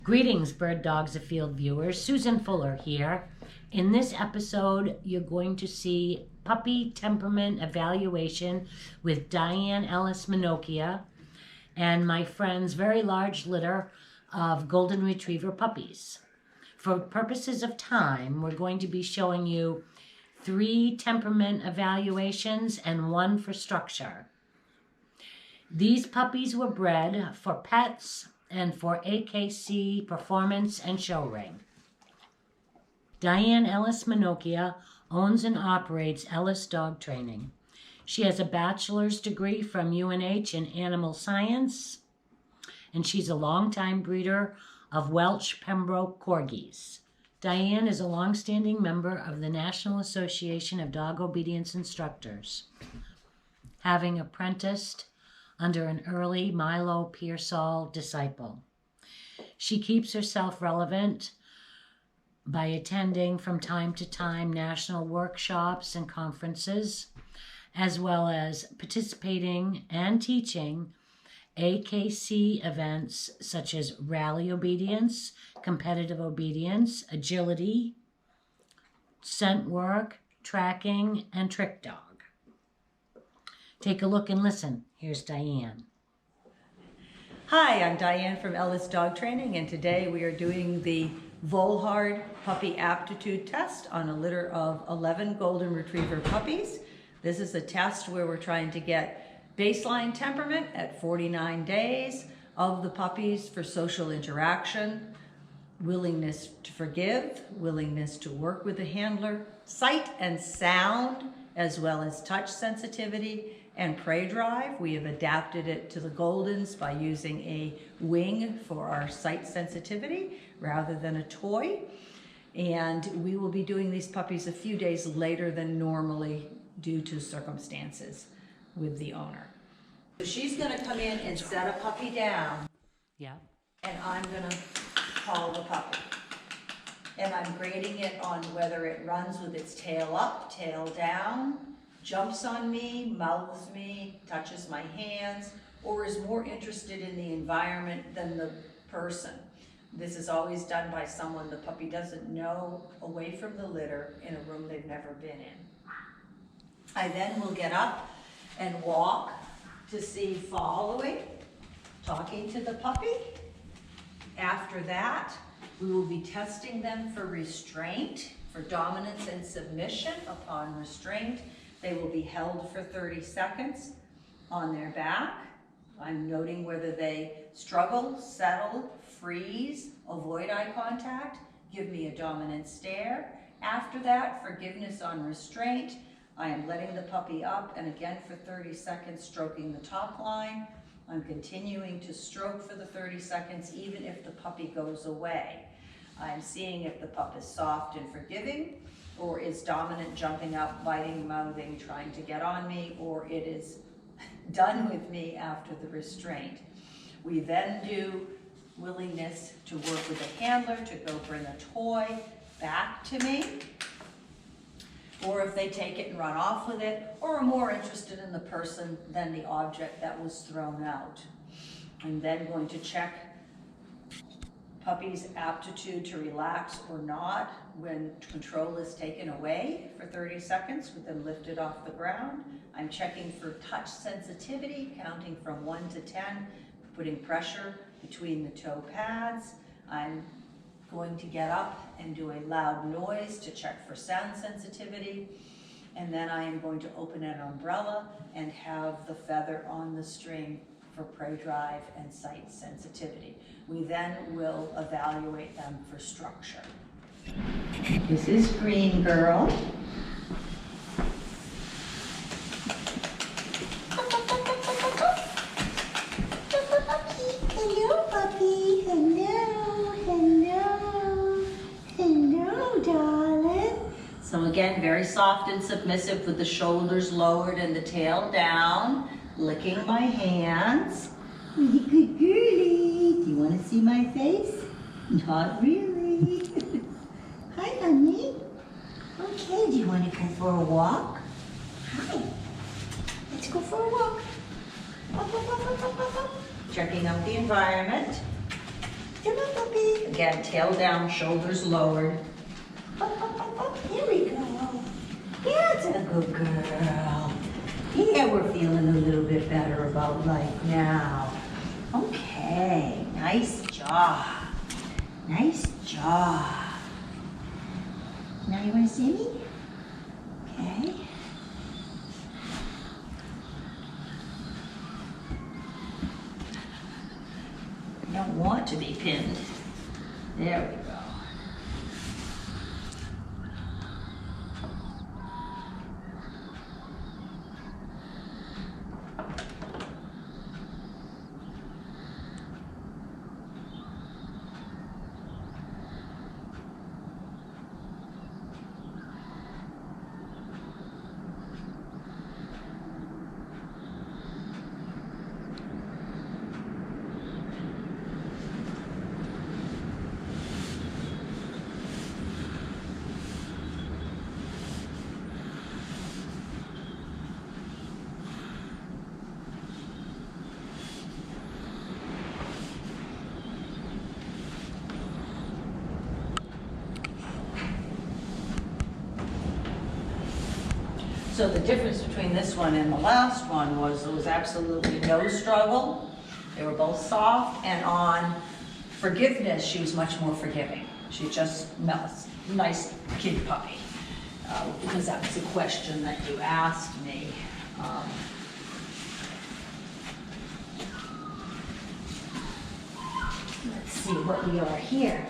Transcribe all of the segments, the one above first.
Greetings, Bird Dogs of Field viewers. Susan Fuller here. In this episode, you're going to see puppy temperament evaluation with Diane Ellis Manocchia and my friend's very large litter of Golden Retriever puppies. For purposes of time, we're going to be showing you 3 temperament evaluations and 1 for structure. These puppies were bred for pets and for AKC performance and show ring. Diane Ellis Manocchia owns and operates Ellis Dog Training. She has a bachelor's degree from UNH in animal science, and she's a longtime breeder of Welsh Pembroke Corgis. Diane is a longstanding member of the National Association of Dog Obedience Instructors, having apprenticed under an early Milo Pearsall disciple. She keeps herself relevant by attending from time to time national workshops and conferences, as well as participating and teaching AKC events such as rally obedience, competitive obedience, agility, scent work, tracking, and trick dog. Take a look and listen. Here's Diane. Hi, I'm Diane from Ellis Dog Training, and today we are doing the Volhard Puppy Aptitude Test on a litter of 11 Golden Retriever puppies. This is a test where we're trying to get baseline temperament at 49 days of the puppies for social interaction, willingness to forgive, willingness to work with the handler, sight and sound, as well as touch sensitivity, and prey drive. We have adapted it to the Goldens by using a wing for our sight sensitivity rather than a toy. And we will be doing these puppies a few days later than normally due to circumstances with the owner. So she's gonna come in and set a puppy down. Yeah. And I'm gonna call the puppy. And I'm grading it on whether it runs with its tail up, tail down, jumps on me, mouths me, touches my hands, or is more interested in the environment than the person. This is always done by someone the puppy doesn't know, away from the litter in a room they've never been in. I then will get up and walk to see following, talking to the puppy. After that, we will be testing them for restraint, for dominance and submission upon restraint. They will be held for 30 seconds on their back. I'm noting whether they struggle, settle, freeze, avoid eye contact, give me a dominant stare. After that, forgiveness on restraint. I am letting the puppy up and again for 30 seconds stroking the top line. I'm continuing to stroke for the 30 seconds even if the puppy goes away. I'm seeing if the pup is soft and forgiving, or is dominant, jumping up, biting, mouthing, trying to get on me, or it is done with me after the restraint. We then do willingness to work with a handler, to go bring a toy back to me, or if they take it and run off with it, or are more interested in the person than the object that was thrown out. I'm then going to check puppy's aptitude to relax or not when control is taken away for 30 seconds with them lifted off the ground. I'm checking for touch sensitivity, counting from 1 to 10, putting pressure between the toe pads. I'm going to get up and do a loud noise to check for sound sensitivity. And then I am going to open an umbrella and have the feather on the string for prey drive and sight sensitivity. We then will evaluate them for structure. This is Green Girl. Hello, puppy. Hello, hello. Hello, darling. So again, very soft and submissive with the shoulders lowered and the tail down. Licking my hands. Really good girlie. Do you want to see my face? Not really. Hi, honey. Okay, do you want to go for a walk? Hi. Let's go for a walk. Up, up, up, up, up, up, up. Checking out the environment. Come on, puppy. Again, tail down, shoulders lowered. Up, up, up, up. Here we go. That's a good girl. Yeah, we're feeling a little bit better about life now. Okay, nice job. Nice job. Now you want to see me? Okay. I don't want to be pinned. There we go. So the difference between this one and the last one was there was absolutely no struggle. They were both soft, and on forgiveness, she was much more forgiving. She's just a nice kid puppy. Because that was a question that you asked me. Let's see what we are here.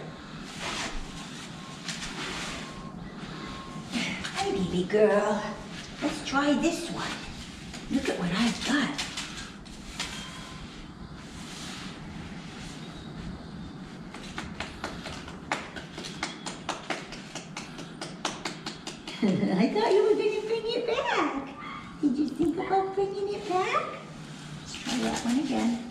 Hi, baby girl. Let's try this one. Look at what I've got. I thought you were going to bring it back. Did you think about bringing it back? Let's try that one again.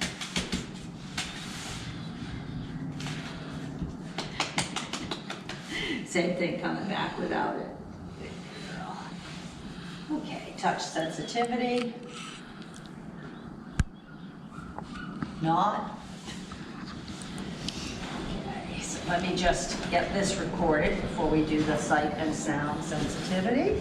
Same thing coming back without it. Okay, touch sensitivity. Not. Okay, so let me just get this recorded before we do the sight and sound sensitivity.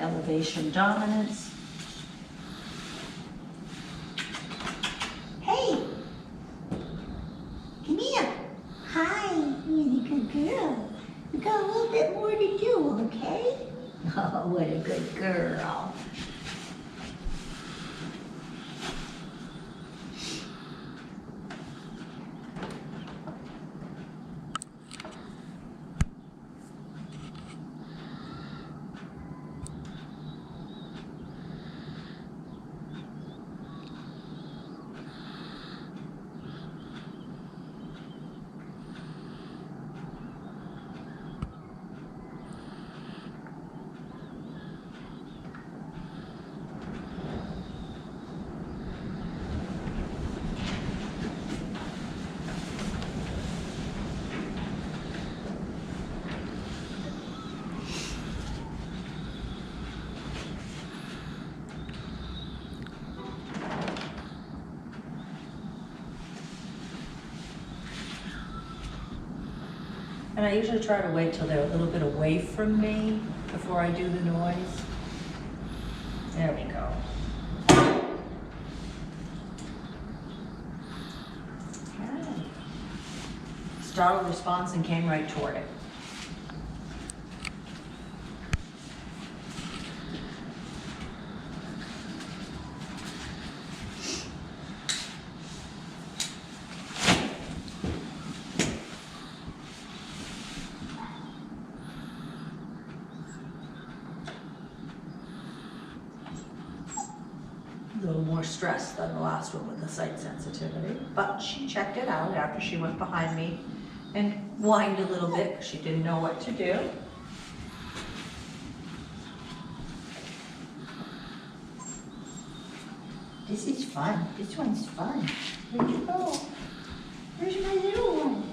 Elevation dominance. Hey, come here. Hi, really good girl. We got a little bit more to do, okay? Oh, what a good girl. And I usually try to wait till they're a little bit away from me before I do the noise. There we go. Okay. Startled response and came right toward it. A little more stress than the last one with the sight sensitivity, but she checked it out after she went behind me and whined a little bit because she didn't know what to do. This is fun. This one's fun. Where'd you go? Where's my little one?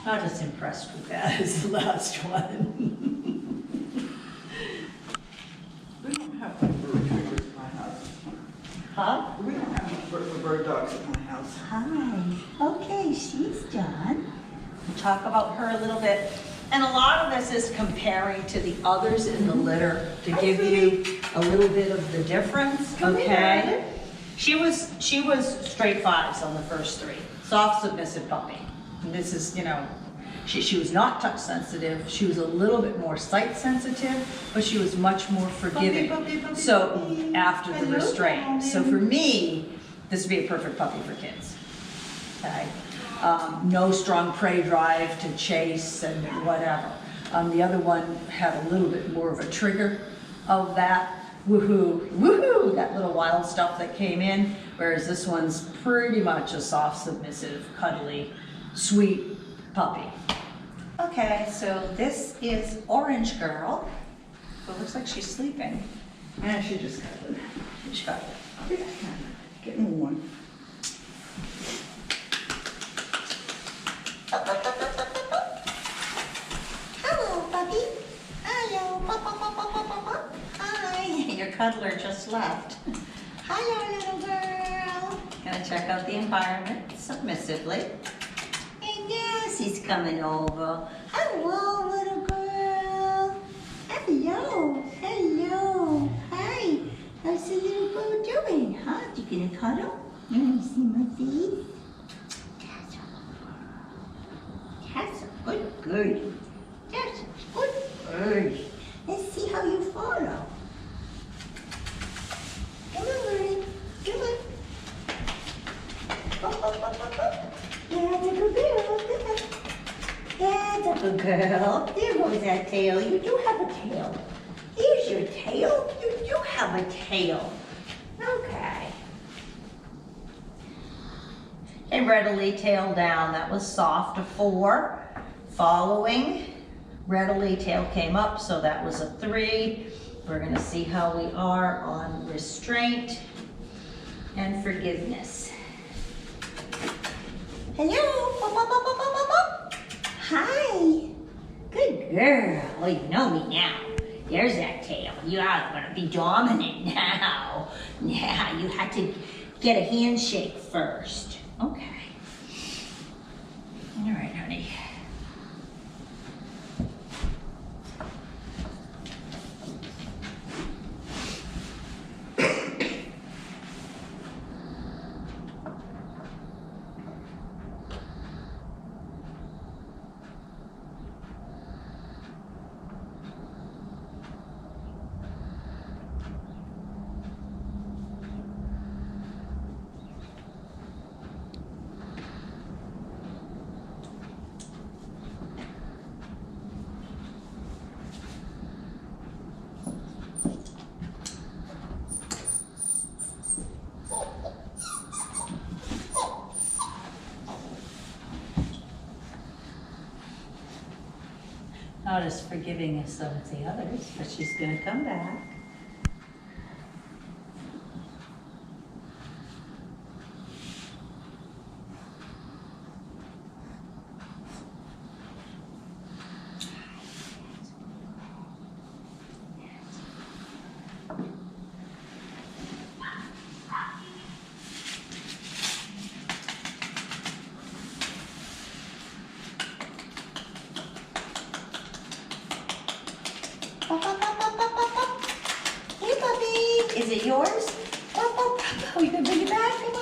Not as impressed with that as the last one. We don't have bird triggers at my house. Huh? We don't have bird dogs at my house. Hi. Okay, she's done. We'll talk about her a little bit. And a lot of this is comparing to the others in the litter to give you a little bit of the difference, okay? She was straight 5s on the first 3. Soft, submissive puppy. And this is, you know, she was not touch sensitive. She was a little bit more sight sensitive, but she was much more forgiving. So after the restraint. So for me, this would be a perfect puppy for kids. Okay. No strong prey drive to chase and whatever. The other one had a little bit more of a trigger of that woohoo, that little wild stuff that came in, whereas this one's pretty much a soft, submissive, cuddly, sweet puppy. Okay, so this is Orange Girl. So it looks like she's sleeping. And she just got it. She's got it. Getting warm. Hello, puppy. Hello, papa. Hi. Your cuddler just left. Hello, little girl. Gonna check out the environment submissively. And yes, he's coming over. Hello, little girl. Hello. Hi. How's the little girl doing? Huh? You gonna cuddle? You wanna see my face? That's a good girl. That's a good girl. Let's see how you follow. Come on, Marie. Come on. That's a good girl. That's a good girl. There goes that tail. You do have a tail. Here's your tail. You do have a tail. Okay. And readily tail down. That was soft, a 4. Following, readily tail came up, so that was a 3. We're gonna see how we are on restraint and forgiveness. Hello. Hi. Good girl. Oh, you know me now. There's that tail. You are gonna be dominant now. Yeah, you had to get a handshake first. Okay. All right, honey. Not as forgiving as some of the others, but she's gonna come back. Here, puppy. Is it yours? Oh, you can bring it back? Come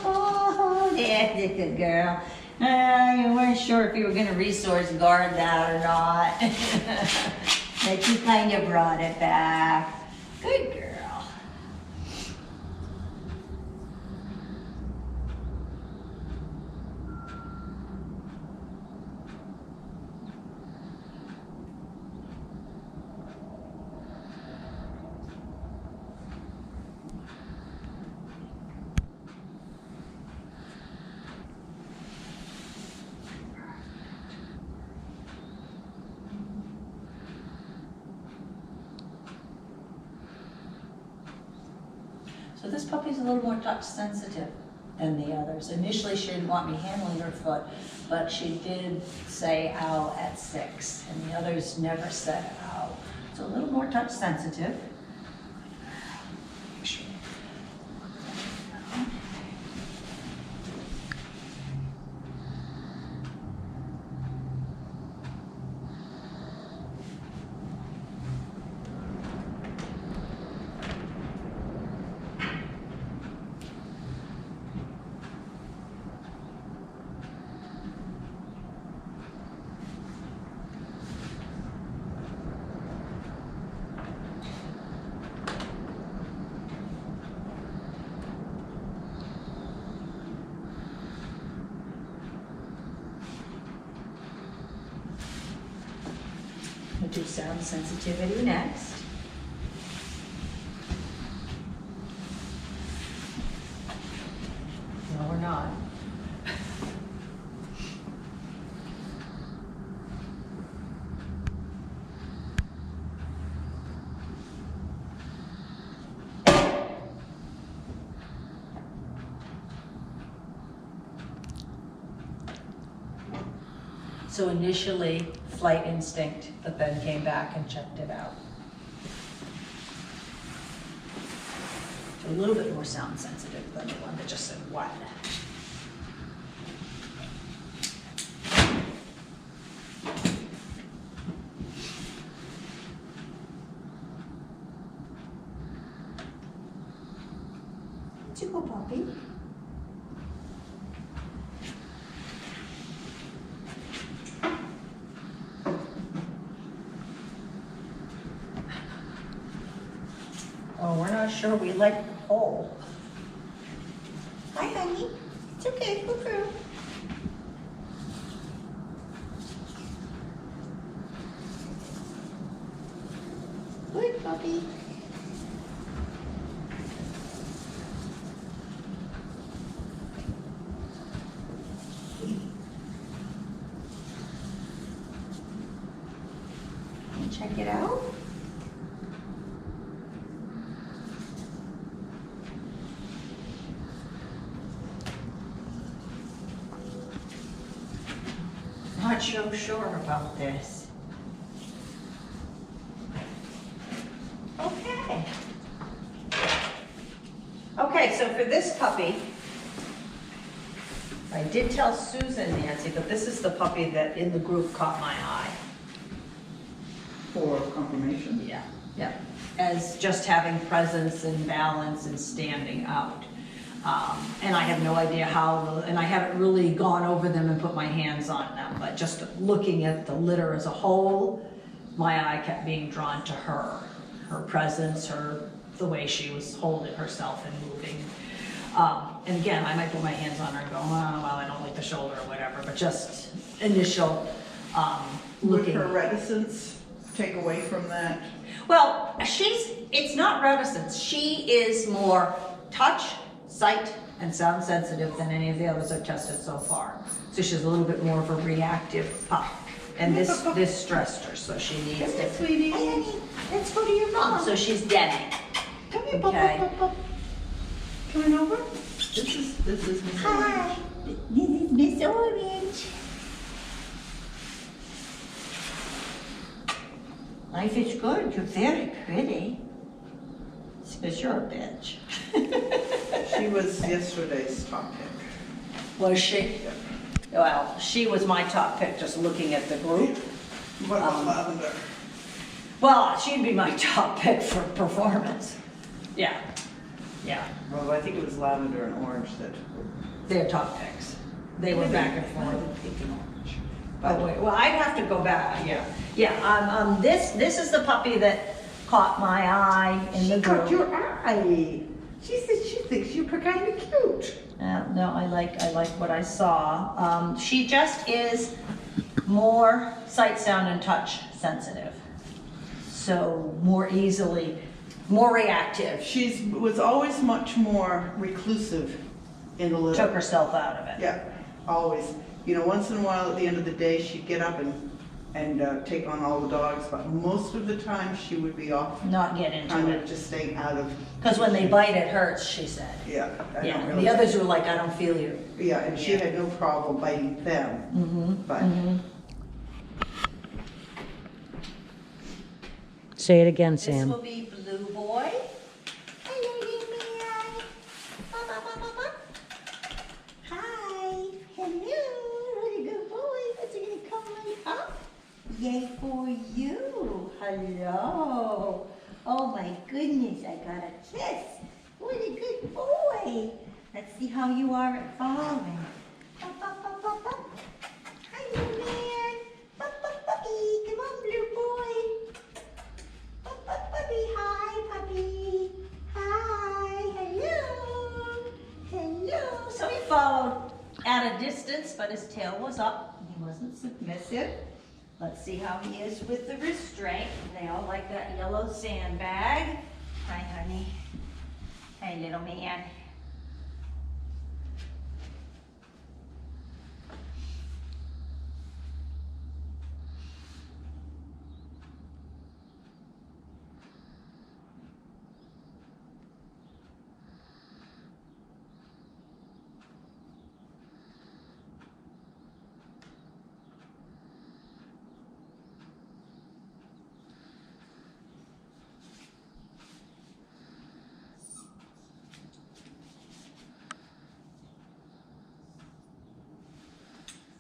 on. Yeah, good girl. You weren't sure if you were going to resource guard that or not. But you kind of brought it back. Good girl. So this puppy's a little more touch sensitive than the others. Initially, she didn't want me handling her foot, but she did say ow at 6, and the others never said ow. So a little more touch sensitive. We'll do sound sensitivity next. No, we're not. So initially, flight instinct, but then came back and checked it out. So a little bit more sound sensitive than the one that just said what. Tickle puppy. Oh, we're not sure we like the hole. Hi, honey. It's okay, go through. Good puppy. Check it out. Not so sure about this. Okay. Okay, so for this puppy, I did tell Susan, Nancy, but this is the puppy that in the group caught my eye. For confirmation? Yeah, yeah. As just having presence and balance and standing out. And I have no idea how, and I haven't really gone over them and put my hands on them, but just looking at the litter as a whole, my eye kept being drawn to her. Her presence, the way she was holding herself and moving. And again, I might put my hands on her and go, oh, well, I don't like the shoulder or whatever, but just initial looking. Would her reticence take away from that? Well, it's not reticence. She is more touch, sight, and sound sensitive than any of the others I've tested so far. So she's a little bit more of a reactive pup. And this stressed her, so she needs Come to. here, sweetie. Hey, honey, let's go to your mom. So she's deading. Come here, Okay. Papa. Coming over? This is Miss Hi, this is Miss Orange. Life is good. You're very pretty. It's because you're a bitch. She was yesterday's top pick. Was she? Well, she was my top pick, just looking at the group. What about lavender? Well, she'd be my top pick for performance. Yeah, yeah, Well, I think it was lavender and orange that. they're top picks. They were back and forth. Pink and orange. Oh, wait, well, I'd have to go back, yeah. Yeah, this is the puppy that caught my eye in the She group. caught your eye. She said she thinks you're kind of cute. No, I like what I saw. She just is more sight, sound, and touch sensitive. So more reactive. She was always much more reclusive in the litter. Took herself out of it. Yeah, always. You know, once in a while at the end of the day, she'd get up and and take on all the dogs, but most of the time she would be off, Not get into kind it. of just staying out of. Because when they bite, it hurts, she said. Yeah, I Yeah, don't really. the others were like, I don't feel you. Yeah, and she Yeah. had no problem biting them, Mm-hmm. but Say it again, This Sam. will be Blue Boy. Hello, little man. Bop, bop, bop, bop, bop. Hi. Hello. What a good boy. What's he gonna come right up? Yay for you. Hello. Oh my goodness, I got a kiss. What a good boy. Let's see how you are at falling. Bop, bop, bop, bop, bop. Hi, little man. Bop, bop, puppy. Come on, Blue boy. Puppy, hi, puppy. Hi, hello. Hello. So he followed at a distance, but his tail was up. He wasn't submissive. Let's see how he is with the restraint. They all like that yellow sandbag. Hi, honey. Hey, little man.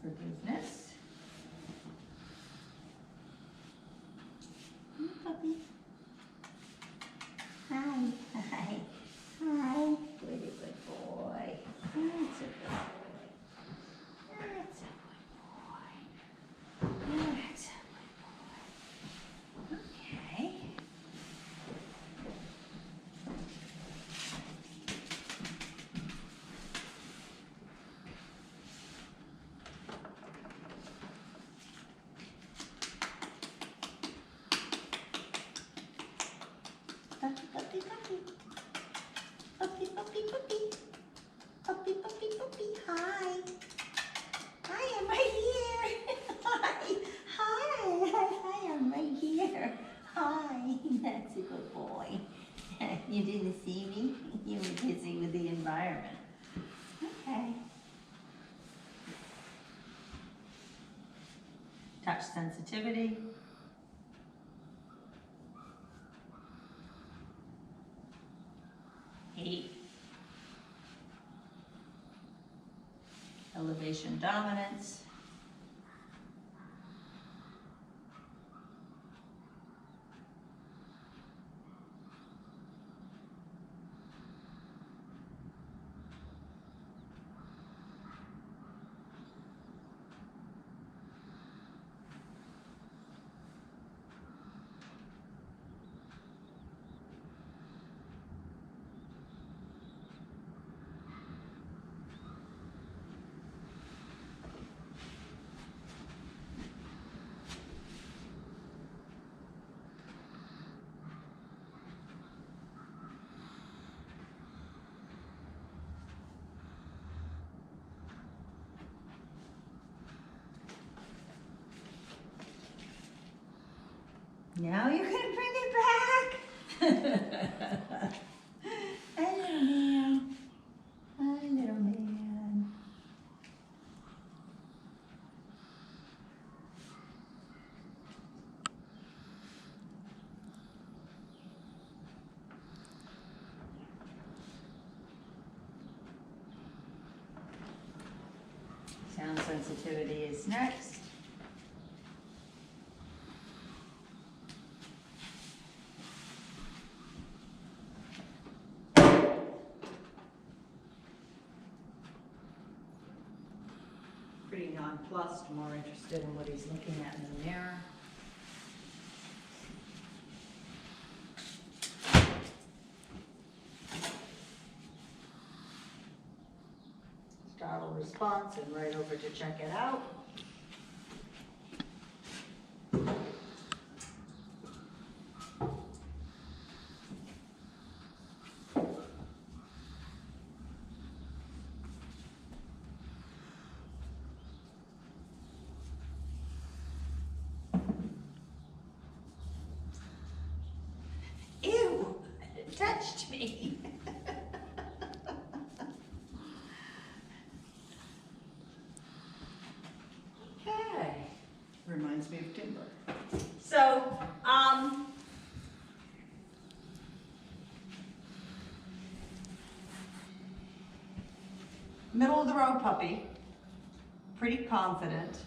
Forgiveness. Puppy. Hi. Hi. Hi. What a good boy. That's a good boy. That's a good boy. That's a good boy. Okay. Puppy, puppy, puppy. Puppy, puppy, puppy. Puppy, puppy, puppy. Hi. Hi, I'm right here. Hi. Hi. Hi, I'm right here. Hi. That's a good boy. You didn't see me? You were busy with the environment. Okay. Touch sensitivity. Eight. Elevation dominance. Now you're gonna bring it back. Hi, little man. Hi, little man. Sound sensitivity is next. Pretty nonplussed, more interested in what he's looking at in the mirror. Startle response and right over to check it out. touched me. Okay. Reminds me of Timber. So, middle of the road puppy, pretty confident,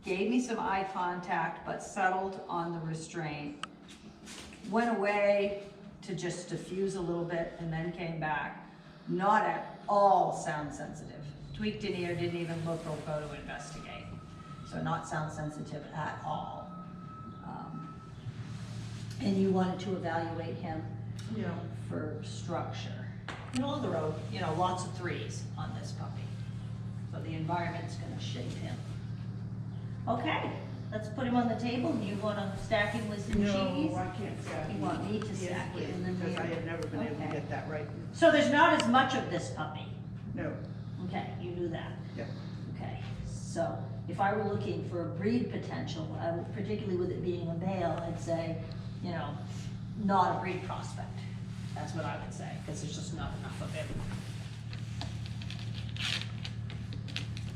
gave me some eye contact, but settled on the restraint. Went away to just diffuse a little bit and then came back. Not at all sound sensitive. Tweaked an ear, didn't even look or go to investigate. So not sound sensitive at all. And you wanted to evaluate him Yeah. for structure. Middle of the road, you know, lots of threes on this puppy. So the environment's gonna shape him. Okay, let's put him on the table. You wanna stack him with some cheese? No, I can't stack. You want me to Yes, stack please, it in the because I mirror? have never been able to Okay. get that right. So there's not as much of this puppy. No, Okay, you knew that. yeah. Okay, so if I were looking for a breed potential, I would, particularly with it being a male, I'd say, you know, not a breed prospect. That's what I would say, because there's just not enough of him.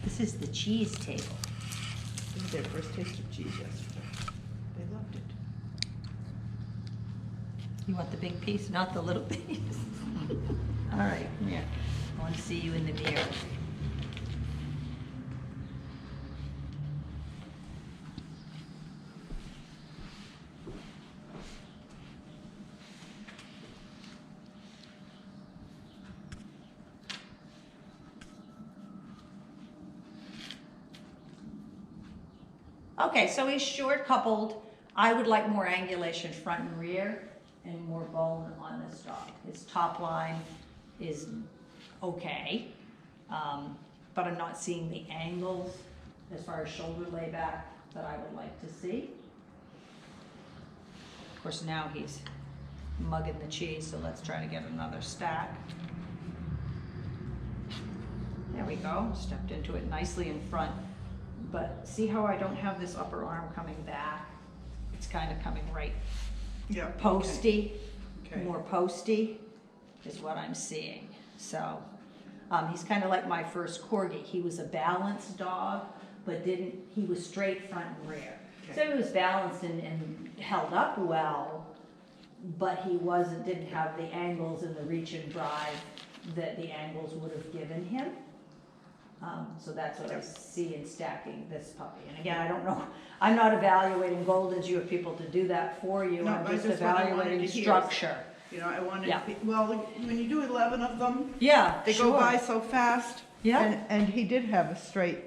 This is the cheese table. This is their first taste of cheese yesterday. They loved it. You want the big piece, not the little piece? All right, come here. I want to see you in the mirror. Okay, so he's short coupled. I would like more angulation front and rear and more bone on this dog. His top line is okay, but I'm not seeing the angles as far as shoulder layback that I would like to see. Of course, now he's mugging the cheese, so let's try to get another stack. There we go, stepped into it nicely in front. But see how I don't have this upper arm coming back? It's kind of coming right Yeah. posty, Okay. more posty is what I'm seeing. So he's kind of like my first corgi. He was a balanced dog, but he was straight front and rear. So he was balanced and held up well, but he didn't have the angles and the reach and drive that the angles would have given him. So that's what I see in stacking this puppy. And again, I don't know, I'm not evaluating Goldens, you have people to do that for you. No, I'm I just just what I wanted evaluating to hear. structure. You know, I wanted, Yeah. well, when you do 11 of them, Yeah, they go by so fast. Yeah. And he did have a straight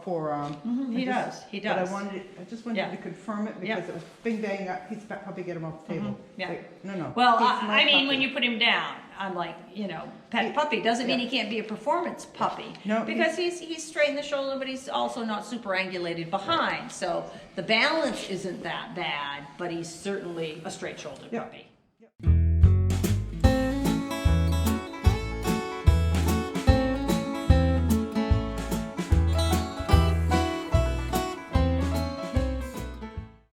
forearm. Mhm, he does. But I just wanted Yeah. to confirm it Yeah. because it was bing bang up, he's puppy, get him off the table. Yeah. Like, no. Well, he's I my mean, when puppy. you put him down, I'm like, you know, pet puppy doesn't mean Yeah. he can't be a performance puppy. No, Because he's straight in the shoulder, but he's also not super angulated behind. So the balance isn't that bad, but he's certainly a straight shouldered Yeah. puppy.